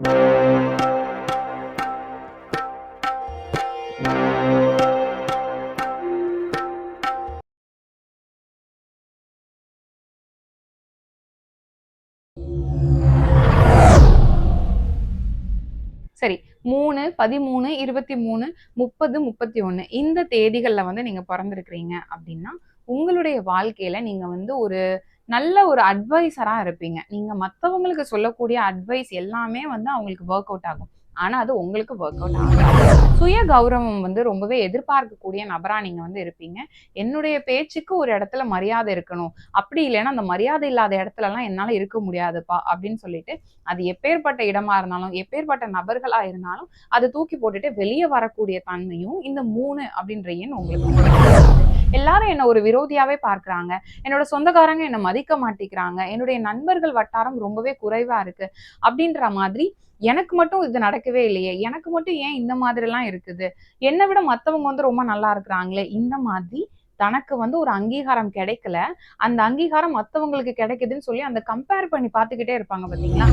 சரி, 3, 13, 23, 30, 31 இந்த தேதிகள்ல வந்து நீங்க பிறந்திருக்கிறீங்க அப்படின்னா உங்களுடைய வாழ்க்கையில நீங்க வந்து ஒரு நல்ல ஒரு அட்வைசரா இருப்பீங்க. நீங்க மத்தவங்களுக்கு சொல்லக்கூடிய அட்வைஸ் எல்லாமே வந்து அவங்களுக்கு ஒர்க் அவுட் ஆகும். ஆனா அது உங்களுக்கு ஒர்க் அவுட் ஆகாது. சுய கௌரவம் வந்து ரொம்பவே எதிர்பார்க்கக்கூடிய நபரா நீங்க வந்து இருப்பீங்க. என்னுடைய பேச்சுக்கு ஒரு இடத்துல மரியாதை இருக்கணும். அப்படி இல்லைன்னா அந்த மரியாதை இல்லாத இடத்துலலாம் என்னால இருக்க முடியாதுப்பா அப்படின்னு சொல்லிட்டு அது எப்பேற்பட்ட இடமா இருந்தாலும் எப்பேற்பட்ட நபர்களா இருந்தாலும் அதை தூக்கி போட்டுட்டு வெளியே வரக்கூடிய தன்மையும் இந்த 3 அப்படின்ற எண் உங்களுக்கு எல்லாரும் என்ன ஒரு விரோதியாவே பார்க்கறாங்க. என்னோட சொந்தக்காரங்க என்ன மதிக்க மாட்டேங்கிறாங்க. என்னுடைய நண்பர்கள் வட்டாரம் ரொம்பவே குறைவா இருக்கு. அப்படின்ற மாதிரி எனக்கு மட்டும் இது நடக்கவே இல்லையே. எனக்கு மட்டும் ஏன் இந்த மாதிரிலாம் இருக்குது? என்னை விட மத்தவங்க வந்து ரொம்ப நல்லா இருக்கிறாங்களே. இந்த மாதிரி தனக்கு வந்து ஒரு அங்கீகாரம் கிடைக்கல. அந்த அங்கீகாரம் மத்தவங்களுக்கு கிடைக்குதுன்னு சொல்லி அந்த கம்பேர் பண்ணி பார்த்துக்கிட்டே இருப்பாங்க பார்த்தீங்களா?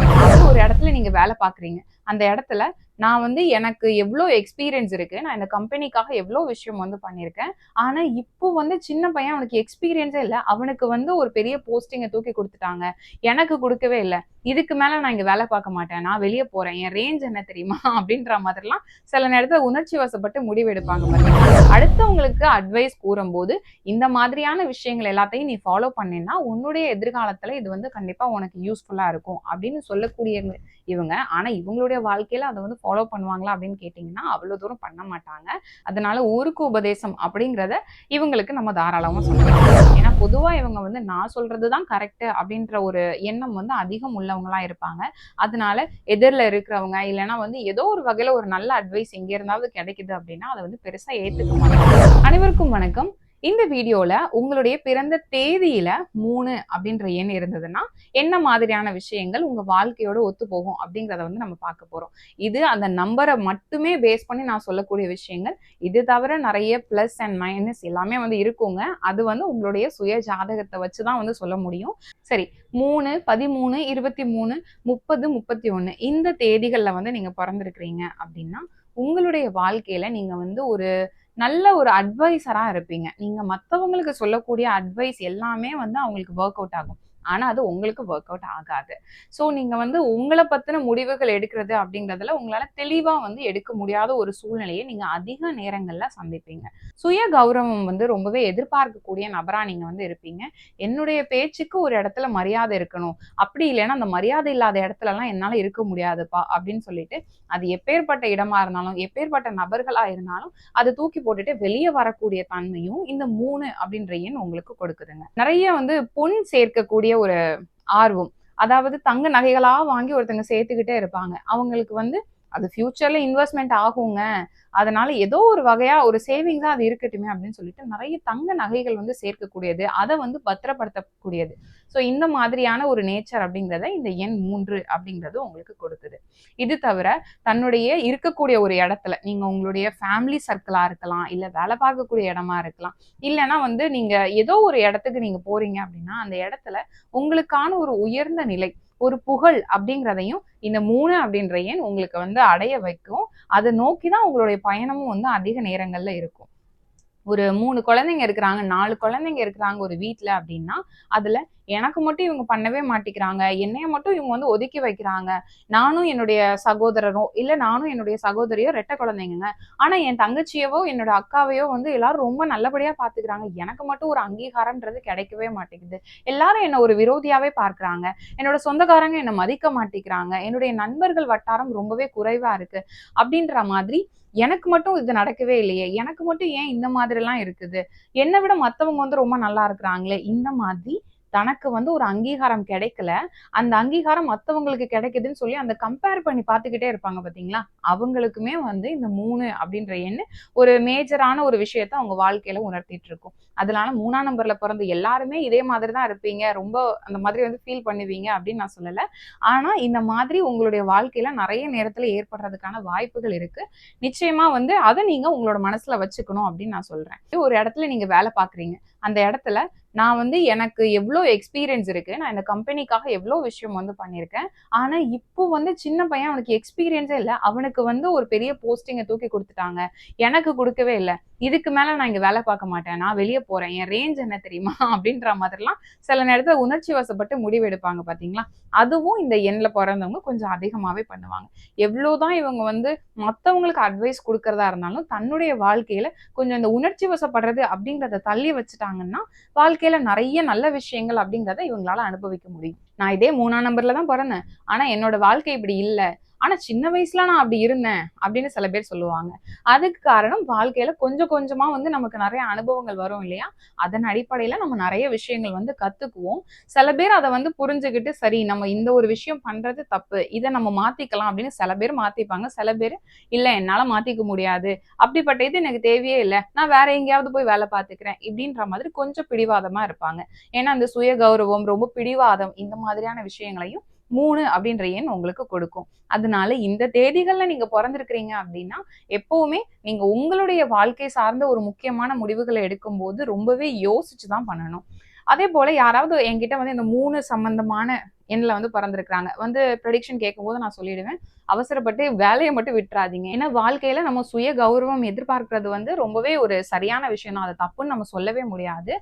ஒரு இடத்துல நீங்க வேலை பார்க்குறீங்க. அந்த இடத்துல நான் வந்து எனக்கு எவ்வளோ எக்ஸ்பீரியன்ஸ் இருக்கு. நான் இந்த கம்பெனிக்காக எவ்வளோ விஷயம் வந்து பண்ணியிருக்கேன். ஆனா இப்போ வந்து சின்ன பையன் அவனுக்கு எக்ஸ்பீரியன்ஸே இல்ல. அவனுக்கு வந்து ஒரு பெரிய போஸ்டிங்க தூக்கி குடுத்துட்டாங்க. எனக்கு குடுக்கவே இல்ல. இதுக்கு மேல நான் இங்க வேலை பார்க்க மாட்டேன். நான் வெளிய போறேன். என் ரேஞ்ச் என்ன தெரியுமா? அப்படின்ற மாதிரிலாம் சில நேரத்துல உணர்ச்சி வசப்பட்டு முடிவெடுப்பாங்க பாத்தீங்களா? அடுத்தவங்களுக்கு அட்வைஸ் கூறும்போது, இந்த மாதிரியான விஷயங்கள் எல்லாத்தையும் நீ ஃபாலோ பண்ணீன்னா, உன்னுடைய எதிர்காலத்துல இது வந்து கண்டிப்பா உனக்கு யூஸ்ஃபுல்லா இருக்கும் அப்படின்னு சொல்லக்கூடியவங்க இவங்க. ஆனா இவங்களுடைய வாழ்க்கையில அத வந்து ஃபாலோ பண்ணுவாங்களா அப்படின்னு கேட்டீங்கன்னா, அவ்வளவு தூரம் பண்ண மாட்டாங்க. அதனால ஊருக்கு உபதேசம் அப்படிங்கிறத இவங்களுக்கு நம்ம தாராளமா சொல்லலாம். ஏன்னா பொதுவா இவங்க வந்து நான் சொல்றதுதான் கரெக்ட் அப்படின்ற ஒரு எண்ணம் வந்து அதிகம் உள்ளவங்களா இருப்பாங்க. அதனால எதிர்ல இருக்கிறவங்க இல்லைன்னா வந்து ஏதோ ஒரு வகையில ஒரு நல்ல அட்வைஸ் எங்க இருந்தாவது கிடைக்குது அப்படின்னா அதை வந்து பெருசா ஏத்துக்க மாட்டாங்க. அனைவருக்கும் வணக்கம். இந்த வீடியோல உங்களுடைய பிறந்த தேதியில 3 அப்படின்ற எண் இருந்ததுன்னா என்ன மாதிரியான விஷயங்கள் உங்க வாழ்க்கையோட ஒத்து போகும் அப்படிங்கிறத வந்து நம்ம பார்க்க போறோம். இது அந்த நம்பரை மட்டுமே பேஸ் பண்ணி நான் சொல்லக்கூடிய விஷயங்கள். இது தவிர நிறைய பிளஸ் அண்ட் மைனஸ் எல்லாமே வந்து இருக்குங்க. அது வந்து உங்களுடைய சுய ஜாதகத்தை வச்சுதான் வந்து சொல்ல முடியும். சரி, 3, 13, 23, 30, 31 இந்த தேதிகள்ல வந்து நீங்க பிறந்திருக்கிறீங்க அப்படின்னா உங்களுடைய வாழ்க்கையில நீங்க வந்து ஒரு நல்ல ஒரு அட்வைசரா இருப்பீங்க. நீங்க மத்தவங்களுக்கு சொல்லக்கூடிய அட்வைஸ் எல்லாமே வந்து அவங்களுக்கு ஒர்க் அவுட் ஆகும். ஆனா அது உங்களுக்கு ஒர்க் அவுட் ஆகாது. சோ நீங்க வந்து உங்கள பத்தின முடிவுகள் எடுக்கிறது அப்படிங்கிறதுல உங்களால தெளிவா வந்து எடுக்க முடியாத ஒரு சூழ்நிலையை நீங்க அதிக நேரங்கள்ல சந்திப்பீங்க. சுய கௌரவம் வந்து ரொம்பவே எதிர்பார்க்கக்கூடிய நபரா நீங்க வந்து இருப்பீங்க. என்னுடைய பேச்சுக்கு ஒரு இடத்துல மரியாதை இருக்கணும். அப்படி இல்லைன்னா அந்த மரியாதை இல்லாத இடத்துலலாம் என்னால இருக்க முடியாதுப்பா அப்படின்னு சொல்லிட்டு அது எப்பேற்பட்ட இடமா இருந்தாலும் எப்பேற்பட்ட நபர்களா இருந்தாலும் அதை தூக்கி போட்டுட்டு வெளியே வரக்கூடிய தன்மையும் இந்த 3 அப்படின்ற எண் உங்களுக்கு கொடுக்குதுங்க. நிறைய வந்து பொன் சேர்க்கக்கூடிய ஒரு ஆர்வம். அதாவது தங்க நகைகளா வாங்கி ஒருத்தங்க சேர்த்துக்கிட்டே இருப்பாங்க. அவங்களுக்கு வந்து அது ஃபியூச்சர்ல இன்வெஸ்ட்மெண்ட் ஆகுங்க. அதனால ஏதோ ஒரு வகையா ஒரு சேவிங்ஸா அது இருக்கட்டுமே அப்படின்னு சொல்லிட்டு நிறைய தங்க நகைகள் வந்து சேர்க்கக்கூடியது. அதை வந்து பத்திரப்படுத்தக்கூடியது. ஸோ இந்த மாதிரியான ஒரு நேச்சர் அப்படிங்கிறத இந்த எண் 3 அப்படிங்கிறது உங்களுக்கு கொடுக்குது. இது தவிர தன்னுடைய இருக்கக்கூடிய ஒரு இடத்துல நீங்க உங்களுடைய ஃபேமிலி சர்க்கிளா இருக்கலாம், இல்ல வேலை பார்க்கக்கூடிய இடமா இருக்கலாம், இல்லைன்னா வந்து நீங்க ஏதோ ஒரு இடத்துக்கு நீங்க போறீங்க அப்படின்னா அந்த இடத்துல உங்களுக்கான ஒரு உயர்ந்த நிலை ஒரு புகழ் அப்படிங்கிறதையும் இந்த 3 அப்படின்ற எண் உங்களுக்கு வந்து அடைய வைக்கும். அதை நோக்கிதான் உங்களுடைய பயணமும் வந்து அதிக நேரங்கள்ல இருக்கும். ஒரு 3 குழந்தைங்க இருக்கிறாங்க, 4 குழந்தைங்க இருக்கிறாங்க ஒரு வீட்ல அப்படின்னா, அதுல எனக்கு மட்டும் இவங்க பண்ணவே மாட்டேங்கிறாங்க. என்னைய மட்டும் இவங்க வந்து ஒதுக்கி வைக்கிறாங்க. நானும் என்னுடைய சகோதரரோ, இல்ல நானும் என்னுடைய சகோதரியோ ரெட்டை குழந்தைங்கங்க. ஆனா என் தங்கச்சியவோ, என்னோட அக்காவையோ வந்து எல்லாரும் ரொம்ப நல்லபடியா பார்த்துக்கிறாங்க. எனக்கு மட்டும் ஒரு அங்கீகாரம்ன்றது கிடைக்கவே மாட்டேங்குது. எல்லாரும் என்ன ஒரு விரோதியாவே பார்க்குறாங்க. என்னோட சொந்தக்காரங்க என்ன மதிக்க மாட்டேங்கிறாங்க. என்னுடைய நண்பர்கள் வட்டாரம் ரொம்பவே குறைவா இருக்கு. அப்படின்ற மாதிரி எனக்கு மட்டும் இது நடக்கவே இல்லையே. எனக்கு மட்டும் ஏன் இந்த மாதிரிலாம் இருக்குது? என்னை விட மத்தவங்க வந்து ரொம்ப நல்லா இருக்கிறாங்களே. இந்த மாதிரி தனக்கு வந்து ஒரு அங்கீகாரம் கிடைக்கல. அந்த அங்கீகாரம் மத்தவங்களுக்கு கிடைக்குதுன்னு சொல்லி அந்த கம்பேர் பண்ணி பார்த்துக்கிட்டே இருப்பாங்க பார்த்தீங்களா? அவங்களுக்குமே வந்து இந்த 3 அப்படின்ற எண்ணு ஒரு மேஜரான ஒரு விஷயத்த அவங்க வாழ்க்கையில உணர்த்திட்டு இருக்கும். அதனால 3ஆம் நம்பர்ல பிறந்த எல்லாருமே இதே மாதிரி தான் இருப்பீங்க. ரொம்ப அந்த மாதிரி வந்து ஃபீல் பண்ணுவீங்க அப்படின்னு நான் சொல்லல. ஆனா இந்த மாதிரி உங்களுடைய வாழ்க்கையில நிறைய நேரத்துல ஏற்படுறதுக்கான வாய்ப்புகள் இருக்கு. நிச்சயமா வந்து அதை நீங்க உங்களோட மனசுல வச்சுக்கணும் அப்படின்னு நான் சொல்றேன். ஒரு இடத்துல நீங்க வேலை பார்க்குறீங்க. அந்த இடத்துல நான் வந்து எனக்கு எவ்வளோ எக்ஸ்பீரியன்ஸ் இருக்கு, நான் இந்த கம்பெனிக்காக எவ்வளோ விஷயம் வந்து பண்ணியிருக்கேன். ஆனா இப்போ வந்து சின்ன பையன், அவனுக்கு எக்ஸ்பீரியன்ஸே இல்லை, அவனுக்கு வந்து ஒரு பெரிய போஸ்டிங்கை தூக்கி கொடுத்துட்டாங்க, எனக்கு கொடுக்கவே இல்லை, இதுக்கு மேல நான் இங்க வேலை பார்க்க மாட்டேன், நான் வெளியே போறேன், என் ரேஞ்ச் என்ன தெரியுமா அப்படின்ற மாதிரிலாம் சில நேரத்துல உணர்ச்சி வசப்பட்டு முடிவு எடுப்பாங்க பாத்தீங்களா. அதுவும் இந்த எண்ல பிறந்தவங்க கொஞ்சம் அதிகமாவே பண்ணுவாங்க. எவ்வளவுதான் இவங்க வந்து மத்தவங்களுக்கு அட்வைஸ் கொடுக்கறதா இருந்தாலும் தன்னுடைய வாழ்க்கையில கொஞ்சம் இந்த உணர்ச்சி வசப்படுறது அப்படிங்கறத தள்ளி வச்சுட்டாங்கன்னா வாழ்க்கையில நிறைய நல்ல விஷயங்கள் அப்படிங்கறத இவங்களால அனுபவிக்க முடியும். நான் இதே 3ஆம் நம்பர்ல தான் பிறந்தேன், ஆனா என்னோட வாழ்க்கை இப்படி இல்ல, ஆனா சின்ன வயசுல நான் அப்படி இருந்தேன் அப்படின்னு சில பேர் சொல்லுவாங்க. அதுக்கு காரணம் வாழ்க்கையில கொஞ்சம் கொஞ்சமா வந்து நமக்கு நிறைய அனுபவங்கள் வரும் இல்லையா, அதன் அடிப்படையில நம்ம நிறைய விஷயங்கள் வந்து கத்துக்குவோம். சில பேர் அதை வந்து புரிஞ்சுக்கிட்டு சரி நம்ம இந்த ஒரு விஷயம் பண்றது தப்பு, இதை நம்ம மாத்திக்கலாம் அப்படின்னு சில பேர் மாத்திப்பாங்க. சில பேர் இல்ல என்னால மாத்திக்க முடியாது, அப்படிப்பட்ட இது எனக்கு தேவையே இல்லை, நான் வேற எங்கேயாவது போய் வேலை பார்த்துக்கிறேன் இப்படின்ற மாதிரி கொஞ்சம் பிடிவாதமா இருப்பாங்க. ஏன்னா அந்த சுய கௌரவம், ரொம்ப பிடிவாதம், இந்த மாதிரியான விஷயங்களையும் 3 அப்படின்ற எண் உங்களுக்கு கொடுக்கும். அதனால இந்த தேதிகள்ல நீங்க பிறந்திருக்கிறீங்க அப்படின்னா எப்பவுமே நீங்க உங்களுடைய வாழ்க்கை சார்ந்த ஒரு முக்கியமான முடிவுகளை எடுக்கும் போது ரொம்பவே யோசிச்சுதான் பண்ணணும். அதே போல யாராவது என்கிட்ட வந்து இந்த 3 சம்பந்தமான எண்ணில் வந்து பிறந்திருக்கிறாங்க வந்து ப்ரெடிக்ஷன் கேட்கும்போது நான் சொல்லிடுவேன், அவசரப்பட்டு வேலையை மட்டும் விட்டுறாதீங்க. ஏன்னா வாழ்க்கையில நம்ம சுய கௌரவம் எதிர்பார்க்கறது வந்து ரொம்பவே ஒரு சரியான விஷயம் தான், அது தப்புன்னு நம்ம சொல்லவே முடியாது.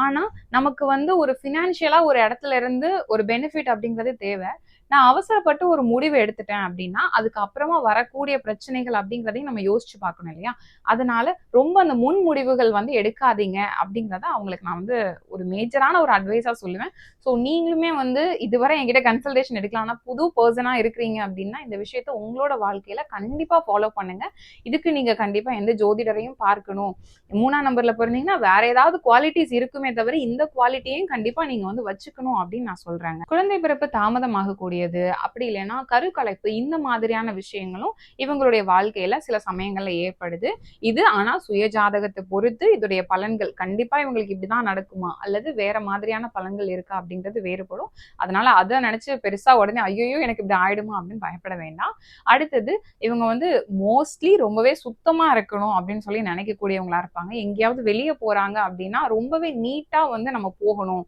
ஆனா நமக்கு வந்து ஒரு ஃபினான்ஷியலா ஒரு இடத்துல இருந்து ஒரு பெனிஃபிட் அப்படிங்கிறது தேவை. நான் அவசரப்பட்டு ஒரு முடிவு எடுத்துட்டேன் அப்படின்னா அதுக்கு அப்புறமா வரக்கூடிய பிரச்சனைகள் அப்படிங்கிறதையும் நம்ம யோசிச்சு பார்க்கணும் இல்லையா. அதனால ரொம்ப அந்த முன் முடிவுகள் வந்து எடுக்காதீங்க அப்படிங்கிறத அவங்களுக்கு நான் வந்து ஒரு மேஜரான ஒரு அட்வைஸா சொல்லுவேன். ஸோ நீங்களுமே வந்து இதுவரை என்கிட்ட கன்சல்டேஷன் எடுக்கலாம்னா புது பர்சனா இருக்கிறீங்க அப்படின்னா இந்த விஷயத்த உங்களோட வாழ்க்கையில கண்டிப்பா ஃபாலோ பண்ணுங்க. இதுக்கு நீங்க கண்டிப்பா எந்த ஜோதிடரையும் பார்க்கணும், 3ஆம் நம்பர்ல பிறந்தீங்கன்னா வேற ஏதாவது குவாலிட்டிஸ் இருக்குமே தவிர இந்த குவாலிட்டியையும் கண்டிப்பா நீங்க வந்து வச்சுக்கணும் அப்படின்னு நான் சொல்றேங்க. குழந்தை பிறப்பு தாமதமாக கூடியது, அப்படி இல்லைன்னா கருக்கலைப்பு, இந்த மாதிரியான விஷயங்களும் இவங்களுடைய வாழ்க்கையில சில சமயங்கள்ல ஏற்படுது. இது ஆனா சுய ஜாதகத்தை பொறுத்து இதோடைய பலன்கள் கண்டிப்பா இவங்களுக்கு இப்படிதான் நடக்குமா அல்லது வேற மாதிரியான பலன்கள் இருக்கா அப்படிங்கிறது வேறுபடும். அதனால அதை நினைச்சு பெருசா உடனே ஐயோ எனக்கு இப்படி ஆயிடுமா அப்படின்னு பயப்பட வேண்டாம். அடுத்தது இவங்க வந்து மோஸ்ட்லி ரொம்பவே சுத்தமா இருக்கணும் அப்படின்னு சொல்லி நினைக்கக்கூடியவங்களா இருப்பாங்க. எங்கேயாவது வெளியே போறாங்க அப்படின்னா ரொம்பவே நீட்டா வந்து நம்ம போகணும்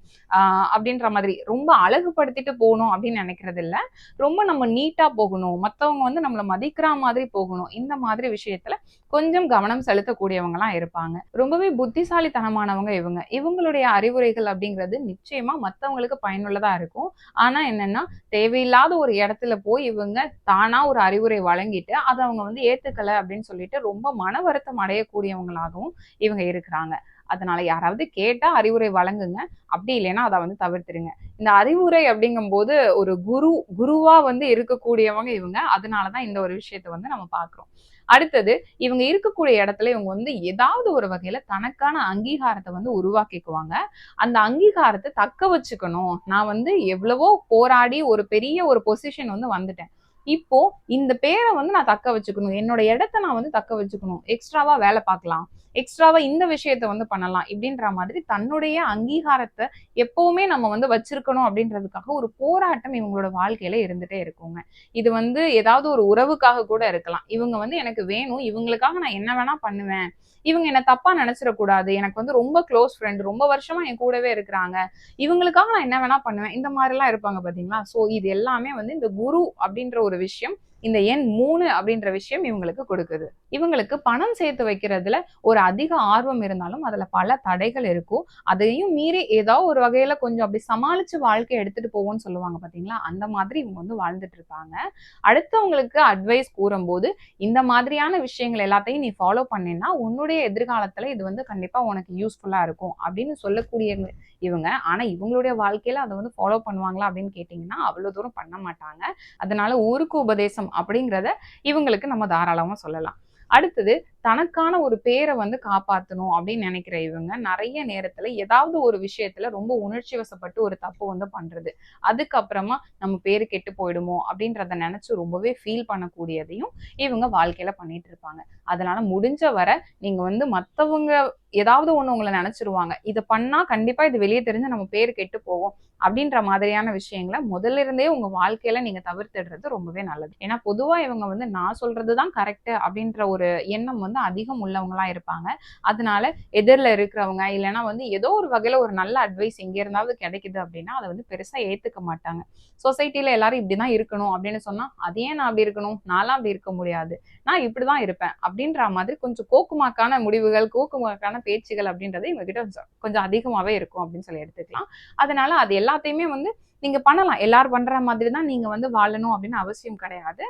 அப்படின்ற மாதிரி, ரொம்ப அழகுபடுத்திட்டு போகணும் அப்படின்னு நினைக்கிறது இல்ல, ரொம்ப நம்ம நீட்டா போகணும், மத்தவங்க வந்து நம்மளை மதிக்கிற மாதிரி போகணும், இந்த மாதிரி விஷயத்துல கொஞ்சம் கவனம் செலுத்தக்கூடியவங்கலாம் இருப்பாங்க. ரொம்பவே புத்திசாலித்தனமானவங்க இவங்க. இவங்களுடைய அறிவுரைகள் அப்படிங்கிறது நிச்சயமா மத்தவங்களுக்கு பயனுள்ளதா இருக்கும். ஆனா என்னன்னா தேவையில்லாத ஒரு இடத்துல போய் இவங்க தானா ஒரு அறிவுரை வழங்கிட்டு அதை அவங்க வந்து ஏத்துக்கல அப்படின்னு சொல்லிட்டு ரொம்ப மன வருத்தம் அடையக்கூடியவங்களாகவும் இவங்க இருக்கிறாங்க. அதனால யாராவது கேட்டா அறிவுரை வழங்குங்க, அப்படி இல்லைன்னா அதை வந்து தவிர்த்துருங்க. இந்த அறிவுரை அப்படிங்கும்போது ஒரு குருவா வந்து இருக்கக்கூடியவங்க இவங்க. அதனாலதான் இந்த ஒரு விஷயத்த வந்து நம்ம பாக்குறோம். அடுத்தது இவங்க இருக்கக்கூடிய இடத்துல இவங்க வந்து ஏதாவது ஒரு வகையில தனக்கான அங்கீகாரத்தை வந்து உருவாக்கிக்குவாங்க. அந்த அங்கீகாரத்தை தக்க வச்சுக்கணும், நான் வந்து எவ்வளவோ போராடி ஒரு பெரிய ஒரு பொசிஷன் வந்து வந்துட்டேன், இப்போ இந்த பேரை வந்து நான் தக்க வச்சுக்கணும், என்னோட இடத்த நான் வந்து தக்க வச்சுக்கணும், எக்ஸ்ட்ராவா வேலை பார்க்கலாம், எக்ஸ்ட்ராவா இந்த விஷயத்த வந்து பண்ணலாம் இப்படின்ற மாதிரி தன்னுடைய அங்கீகாரத்தை எப்பவுமே நம்ம வந்து வச்சிருக்கணும் அப்படின்றதுக்காக ஒரு போராட்டம் இவங்களோட வாழ்க்கையில இருந்துட்டே இருக்குங்க. இது வந்து ஏதாவது ஒரு உறவுக்காக கூட இருக்கலாம். இவங்க வந்து எனக்கு வேணும், இவங்களுக்காக நான் என்ன வேணா பண்ணுவேன், இவங்க என்ன தப்பா நினைச்சிடக்கூடாது, எனக்கு வந்து ரொம்ப க்ளோஸ் ஃப்ரெண்ட், ரொம்ப வருஷமா என் கூடவே இருக்கிறாங்க, இவங்களுக்காக நான் என்ன வேணா பண்ணுவேன், இந்த மாதிரி எல்லாம் இருப்பாங்க பாத்தீங்களா. சோ இது எல்லாமே வந்து இந்த குரு அப்படின்ற ஒரு விஷயம், இந்த எண் 3 அப்படின்ற விஷயம் இவங்களுக்கு கொடுக்குது. இவங்களுக்கு பணம் சேர்த்து வைக்கிறதுல ஒரு அதிக ஆர்வம் இருந்தாலும் அதுல பல தடைகள் இருக்கும். அதையும் மீறி ஏதாவது ஒரு வகையில கொஞ்சம் அப்படி சமாளிச்சு வாழ்க்கையை எடுத்துட்டு போவோம்னு சொல்லுவாங்க பாத்தீங்களா, அந்த மாதிரி இவங்க வந்து வாழ்ந்துட்டு இருக்காங்க. அடுத்தவங்களுக்கு அட்வைஸ் கூறும்போது இந்த மாதிரியான விஷயங்கள் எல்லாத்தையும் நீ ஃபாலோ பண்ணினா உன்னுடைய எதிர்காலத்துல இது வந்து கண்டிப்பா உனக்கு யூஸ்ஃபுல்லா இருக்கும் அப்படின்னு சொல்லக்கூடிய இவங்க. ஆனா இவங்களுடைய வாழ்க்கையில அதை வந்து ஃபாலோ பண்ணுவாங்களா அப்படின்னு கேட்டீங்கன்னா அவ்வளவு தூரம் பண்ண மாட்டாங்க. அதனால ஊருக்கு உபதேசம் அப்படிங்கிறத இவங்களுக்கு நம்ம தாராளமா சொல்லலாம். அடுத்தது தனக்கான ஒரு பேரை வந்து காப்பாற்றணும் அப்படின்னு நினைக்கிற இவங்க நிறைய நேரத்துல ஏதாவது ஒரு விஷயத்துல ரொம்ப உணர்ச்சி வசப்பட்டு ஒரு தப்பு வந்து பண்றது, அதுக்கப்புறமா நம்ம பேரு கெட்டு போயிடுமோ அப்படின்றத நினைச்சு ரொம்பவே ஃபீல் பண்ணக்கூடியதையும் இவங்க வாழ்க்கையில பண்ணிட்டு இருப்பாங்க. அதனால முடிஞ்ச வரை நீங்க வந்து மத்தவங்க ஏதாவது ஒண்ணு உங்களை நினைச்சிருவாங்க, இதை பண்ணா கண்டிப்பா இது வெளியே தெரிஞ்சு நம்ம பேரு கெட்டு போவோம் அப்படின்ற மாதிரியான விஷயங்களை முதல்ல இருந்தே உங்க வாழ்க்கையில நீங்க தவிர்த்துடுறது ரொம்பவே நல்லது. ஏன்னா பொதுவா இவங்க வந்து நான் சொல்றதுதான் கரெக்ட் அப்படின்ற ஒரு எண்ணம் வந்து வந்து அதிகம் உள்ளவங்களா இருப்பாங்க. அதனால எதிரில இருக்கிறவங்க இல்லைன்னா வந்து ஏதோ ஒரு வகையில ஒரு நல்ல அட்வைஸ் எங்க இருந்தாவது கிடைக்குது அப்படின்னா அதை வந்து பெருசா ஏத்துக்க மாட்டாங்க. சொசைட்டில எல்லாரும் இப்படிதான் இருக்கணும் அப்படின்னு சொன்னா அது ஏன் நான் அப்படி இருக்கணும், நான்லாம் அப்படி இருக்க முடியாது, நான் இப்படிதான் இருப்பேன் அப்படின்ற மாதிரி கொஞ்சம் கோக்குமாக்கான முடிவுகள், கோக்குமாக்கான பேச்சுகள் அப்படின்றது இவங்ககிட்ட கொஞ்சம் அதிகமாவே இருக்கும் அப்படின்னு சொல்லி எடுத்துக்கலாம். அதனால அது எல்லாத்தையுமே வந்து நீங்க பண்ணலாம். எல்லாரும் பண்ற மாதிரி தான் நீங்க வந்து வாழணும் அப்படின்னு அவசியம் கிடையாது.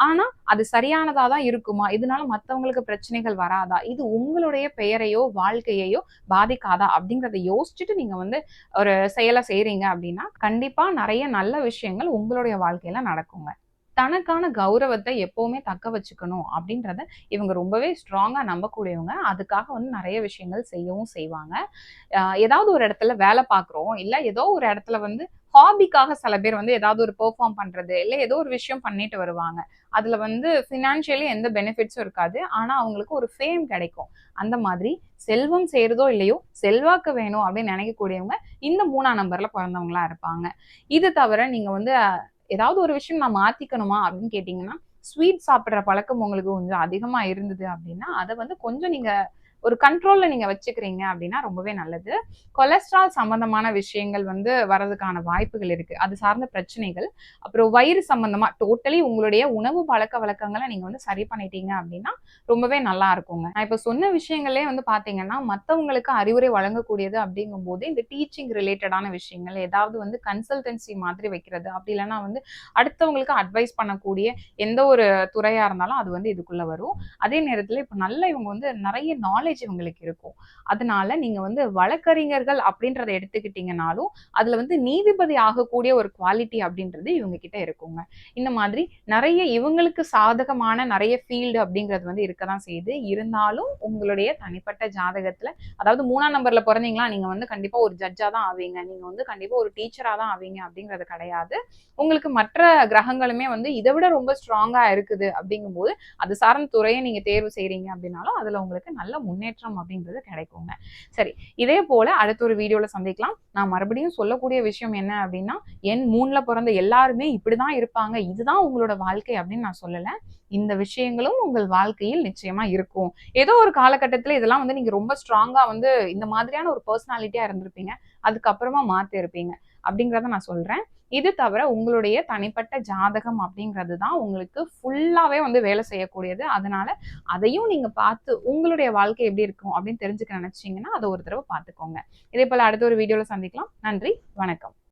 ஆனா அது சரியானதா தான் இருக்குமா, இதனால மத்தவங்களுக்கு பிரச்சனைகள் வராதா, இது உங்களுடைய பெயரையோ வாழ்க்கையையோ பாதிக்காதா அப்படிங்கறத யோசிச்சுட்டு நீங்க வந்து ஒரு செயலை செய்றீங்க அப்படின்னா கண்டிப்பா நிறைய நல்ல விஷயங்கள் உங்களுடைய வாழ்க்கையில நடக்குங்க. தனக்கான கௌரவத்தை எப்பவுமே தக்க வச்சுக்கணும் அப்படின்றத இவங்க ரொம்பவே ஸ்ட்ராங்கா நம்பக்கூடியவங்க. அதுக்காக வந்து நிறைய விஷயங்கள் செய்யவும் செய்வாங்க. ஏதாவது ஒரு இடத்துல வேலை பார்க்குறோம், இல்ல ஏதோ ஒரு இடத்துல வந்து ஹாபிக்காக சில பேர் வந்து ஏதாவது ஒரு பெர்ஃபார்ம் பண்றது, இல்ல ஏதோ ஒரு விஷயம் பண்ணிட்டு வருவாங்க. அதுல வந்து ஃபினான்ஷியலி எந்த பெனிஃபிட்ஸும் இருக்காது. ஆனா அவங்களுக்கு ஒரு ஃபேம் கிடைக்கும். அந்த மாதிரி செல்வம் சேருதோ இல்லையோ செல்வாக்கு வேணும் அப்படின்னு நினைக்கக்கூடியவங்க இந்த 3ஆம் நம்பர்ல பிறந்தவங்களா இருப்பாங்க. இது தவிர நீங்க வந்து ஏதாவது ஒரு விஷயம் நான் மாத்திக்கணுமா அப்படின்னு கேட்டீங்கன்னா, ஸ்வீட் சாப்பிடுற பழக்கம் உங்களுக்கு கொஞ்சம் அதிகமா இருந்தது அப்படின்னா, அத வந்து கொஞ்சம் நீங்க ஒரு கண்ட்ரோல்ல நீங்க வச்சுக்கிறீங்க அப்படின்னா ரொம்பவே நல்லது. கொலஸ்ட்ரால் சம்பந்தமான விஷயங்கள் வந்து வரதுக்கான வாய்ப்புகள் இருக்கு. அது சார்ந்த பிரச்சனைகள். அப்புறம் வயிறு சம்பந்தமா டோட்டலி உங்களுடைய உணவு பழக்கவழக்கங்கள நீங்க வந்து சரி பண்ணிட்டீங்க அப்படின்னா, ரொம்பவே நல்லா இருக்குங்க. நான் இப்ப சொன்ன விஷயங்களே வந்து பார்த்தீங்கன்னா, மத்தவங்களுக்கு அறிவுரை வழங்கக்கூடியது அப்படிங்கும்போது, இந்த டீச்சிங் ரிலேட்டடான விஷயங்கள், ஏதாவது வந்து கன்சல்டன்சி மாதிரி வைக்கிறது, அப்படி இல்லன்னா வந்து அடுத்தவங்களுக்கு அட்வைஸ் பண்ணக்கூடிய எந்த ஒரு துறையா இருந்தாலும் அது வந்து இதுக்குள்ள வரும். அதே நேரத்துல இப்ப நல்ல இவங்க வந்து நெறைய நாலேட்ஜ் இவங்களுக்கு இருக்கும். அதனால நீங்க வந்து வழக்கறிஞர்கள் அப்படின்றத எடுத்துக்கிட்டீங்கனாலும், அதுல வந்து நீதிபதி ஆகக்கூடிய ஒரு குவாலிட்டி அப்படின்றது இவங்க கிட்ட இருக்குங்க. இந்த மாதிரி நெறைய இவங்களுக்கு சாதகமான நெறைய ஃபீல்டு அப்படிங்கிறது வந்து இருக்கதான் செய்யுது. இருந்தாலும் உங்களுடைய தனிப்பட்ட ஜாதகத்துல அதாவது 3ஆம் நம்பர்ல பொறந்தீங்களா, நீங்க வந்து கண்டிப்பா ஒரு ஜட்ஜா தான் ஆவீங்க. நீங்க வந்து கண்டிப்பா ஒரு டீச்சரா தான் ஆவீங்க அப்படிங்கிறது கிடையாது. உங்களுக்கு மற்ற கிரகங்களுமே வந்து இத விட ரொம்ப ஸ்ட்ராங்கா இருக்குது அப்படிங்கும்போது, அது சார்ந்த துறைய நீங்க தேர்வு செய்றீங்க அப்படின்னாலும், அதுல உங்களுக்கு நல்ல முன்னேற்றம் அப்படின்றது கிடைக்குங்க. சரி, இதே போல அடுத்த ஒரு வீடியோல சந்திக்கலாம். நான் மறுபடியும் சொல்லக்கூடிய விஷயம் என்ன அப்படின்னா, எண் 3ல பிறந்த எல்லாருமே இப்படிதான் இருப்பாங்க. இதுதான் உங்களோட வாழ்க்கை அப்படின்னு நான் சொல்லல. இந்த விஷயங்களும் உங்கள் வாழ்க்கையில் நிச்சயமா இருக்கும். ஏதோ ஒரு காலகட்டத்தில இதெல்லாம் வந்து நீங்க ரொம்ப ஸ்ட்ராங்கா வந்து இந்த மாதிரியான ஒரு பெர்சனாலிட்டியா இருந்திருப்பீங்க. அதுக்கப்புறமா மாத்தி இருப்பீங்க. அப்படிங்கிறத நான் சொல்றேன். இது தவிர உங்களுடைய தனிப்பட்ட ஜாதகம் அப்படிங்கிறது தான் உங்களுக்கு ஃபுல்லாவே வந்து வேலை செய்யக்கூடியது. அதனால அதையும் நீங்க பார்த்து உங்களுடைய வாழ்க்கை எப்படி இருக்கும் அப்படின்னு தெரிஞ்சுக்க நினைச்சீங்கன்னா, அத ஒரு தடவ பார்த்துக்கோங்க. இதே போல அடுத்த ஒரு வீடியோல சந்திக்கலாம். நன்றி, வணக்கம்.